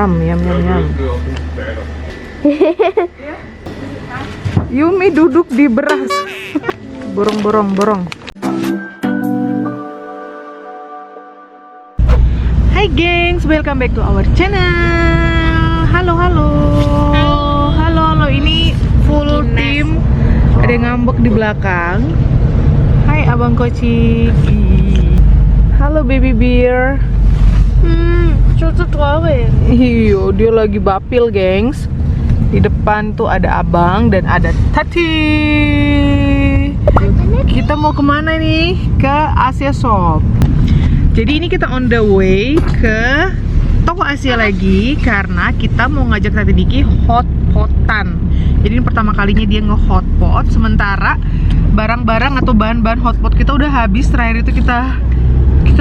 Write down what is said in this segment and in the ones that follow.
Yum, yum, yum, yum. Yumi duduk di beras. Borong, borong, borong. Hai gengs, welcome back to our channel. Halo, halo. Halo, halo. Ini full team. Ada yang ngambek di belakang. Hai abang Koci. Halo baby bear. Cucu tuawe. Iyo, dia lagi bapil gengs. Di depan tuh ada abang dan ada Tati. Kita mau kemana nih? Ke Asia Shop. Jadi ini kita on the way ke toko Asia lagi karena kita mau ngajak Tati Diki hot-potan. Jadi ini pertama kalinya dia nge-hotpot. Sementara barang-barang atau bahan-bahan hotpot kita udah habis. Terakhir itu kita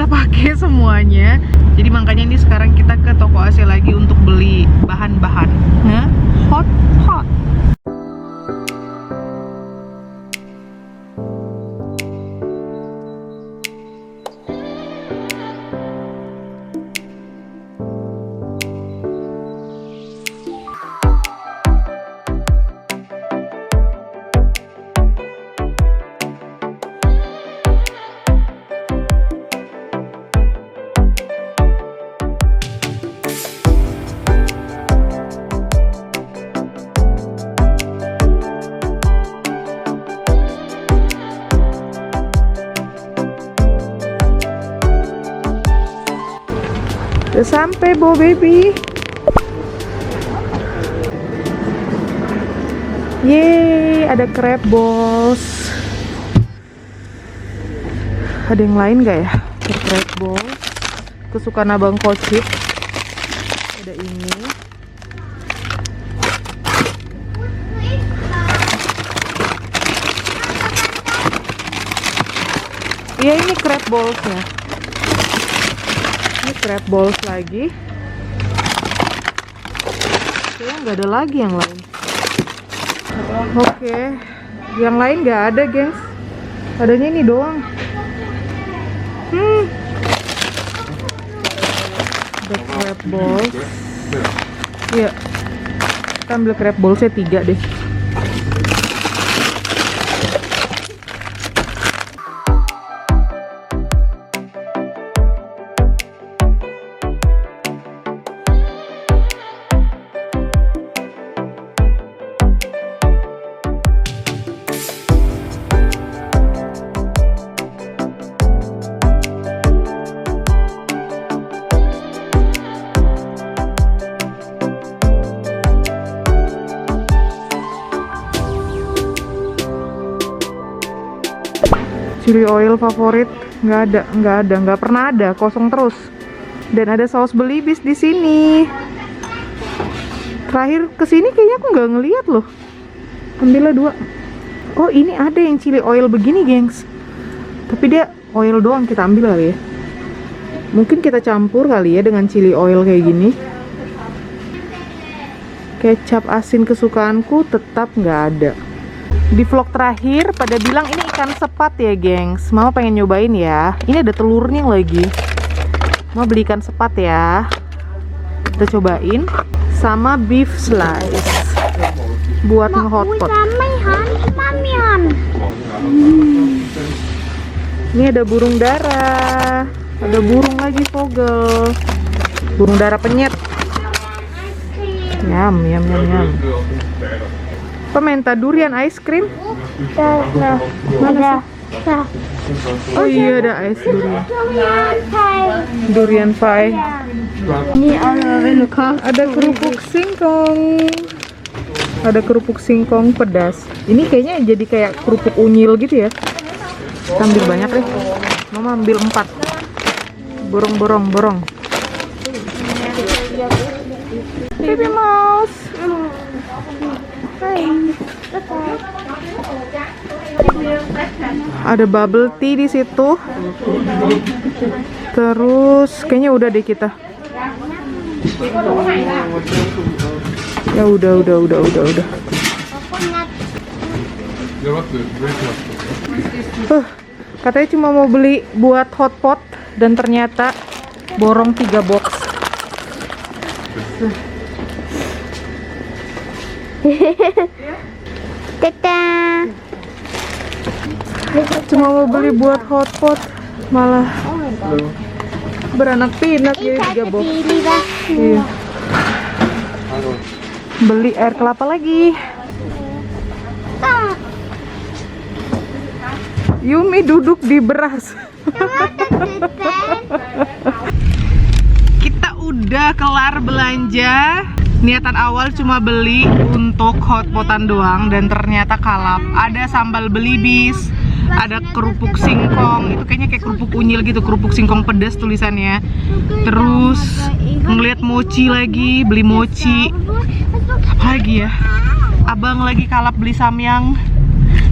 pakai semuanya. Jadi makanya ini sekarang kita ke toko Asia lagi untuk beli bahan-bahan nge-hotpot. Udah sampai Bo baby. Yeay, ada crab balls. Ada yang lain gak ya? Ada crab balls kesukaan abang Kocip. Ada ini. Iya, ini crab balls ya. Ini crab balls lagi. Kayaknya nggak ada lagi yang lain. Oke, yang lain nggak ada gengs. Adanya ini doang. Ada crab balls. Iya, kita ambil crab ballsnya 3 deh. Chili oil favorit nggak pernah ada, kosong terus. Dan ada saus belibis di sini. Terakhir kesini kayaknya aku nggak ngeliat loh. Ambillah 2. Oh ini ada yang chili oil begini gengs. Tapi dia oil doang, kita ambil kali ya. Mungkin kita campur kali ya dengan chili oil kayak gini. Kecap asin kesukaanku tetap nggak ada. Di vlog terakhir pada bilang ini ikan sepat ya gengs. Mama pengen nyobain ya. Ini ada telurnya lagi. Mama beli ikan sepat ya. Kita cobain. Sama beef slice buat nge-hotpot. Ini ada burung dara. Ada burung lagi vogel. Burung dara penyet. Yum, yum, yum, yum. Minta durian ice cream? Nah, Mana sih? Oh iya ada ice durian. Durian pie. Ini Ada kerupuk singkong. Ada kerupuk singkong pedas. Ini kayaknya jadi kayak kerupuk unyil gitu ya. Kita ambil banyak deh. Mama ambil 4. Borong, borong, borong. Baby mouse. Ada bubble tea di situ. Terus kayaknya udah deh kita. Ya udah. Katanya cuma mau beli buat hotpot dan ternyata borong 3 box. Dadah. Cuma mau beli buat hotpot, malah beranak pinak jadi 3 box. Iya. Beli air kelapa lagi. Yumi duduk di beras. Kita udah kelar belanja. Niatan awal cuma beli untuk hotpotan doang dan ternyata kalap. Ada sambal belibis, ada kerupuk singkong. Itu kayaknya kayak kerupuk unyil gitu, kerupuk singkong pedas tulisannya. Terus ngeliat mochi lagi, beli mochi. Apa lagi ya? Abang lagi kalap beli samyang.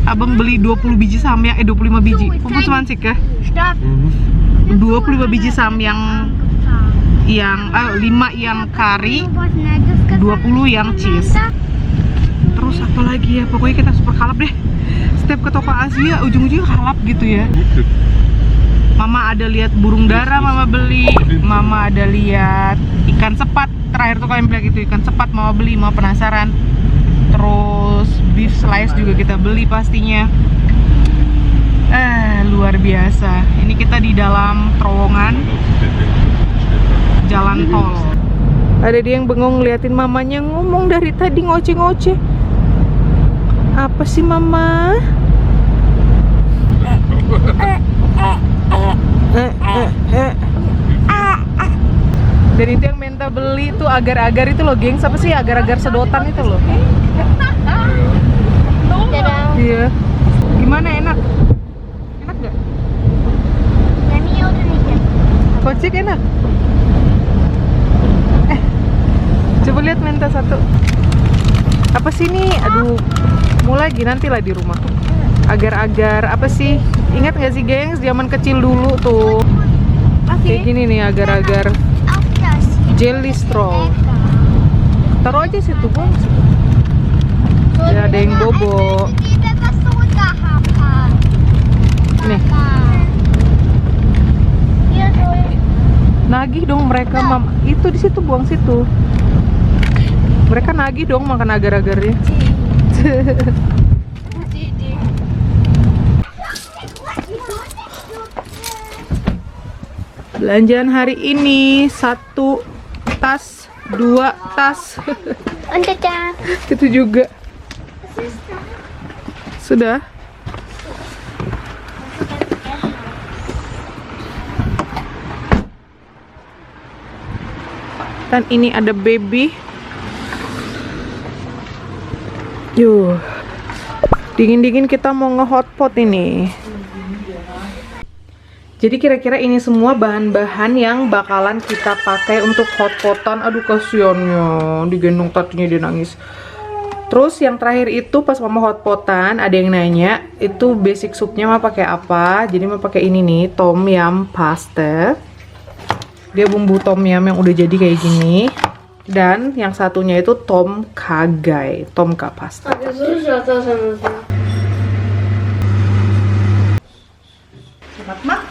Abang beli 20 biji samyang, 25 biji. Pupus mansik ya? 25 biji samyang yang 5 yang kari, 20 yang cheese. Terus apa lagi ya? Pokoknya kita super kalap deh. Setiap ke toko Asia ujung-ujungnya kalap gitu ya. Mama ada lihat burung dara, mama beli. Mama ada lihat ikan sepat. Terakhir tuh kalian bilang gitu, ikan sepat mama beli, mama penasaran. Terus beef slice juga kita beli pastinya. Luar biasa. Ini kita di dalam terowongan jalan tol. Ada dia yang bengong ngeliatin mamanya ngomong dari tadi ngoceh-ngoceh. Apa sih mama? Dan itu yang minta beli tuh agar-agar itu loh, gengs. Apa sih agar-agar sedotan itu loh? Dadah. Iya. Gimana, enak? Enak gak? Kocek enak? Coba lihat minta satu. Apa sih ini? Aduh, mau lagi nanti lah di rumah. Agar-agar apa sih? Ingat nggak sih, gengs? Zaman kecil dulu tuh. Kayak gini nih agar-agar jelly straw. Taruh aja situ, Bang. Ya, ada yang bobo. Nih. Nagih dong mereka, mam. Itu di situ, buang situ. Mereka nagih dong makan agar-agarnya. Belanjaan hari ini 1 tas, 2 tas. Dadah. Itu juga. Sudah. Dan ini ada baby. Yuh. Dingin-dingin kita mau nge-hotpot ini. Jadi kira-kira ini semua bahan-bahan yang bakalan kita pakai untuk hotpotan. Aduh kasihannya, digendong tatinya dia nangis. Terus yang terakhir itu pas mama hotpotan ada yang nanya itu basic supnya mah pakai apa. Jadi mah pakai ini nih, tom yum pasta. Dia bumbu tom yum yang udah jadi kayak gini. Dan yang satunya itu tom kha gai, tom kha pasta. Selamat makan.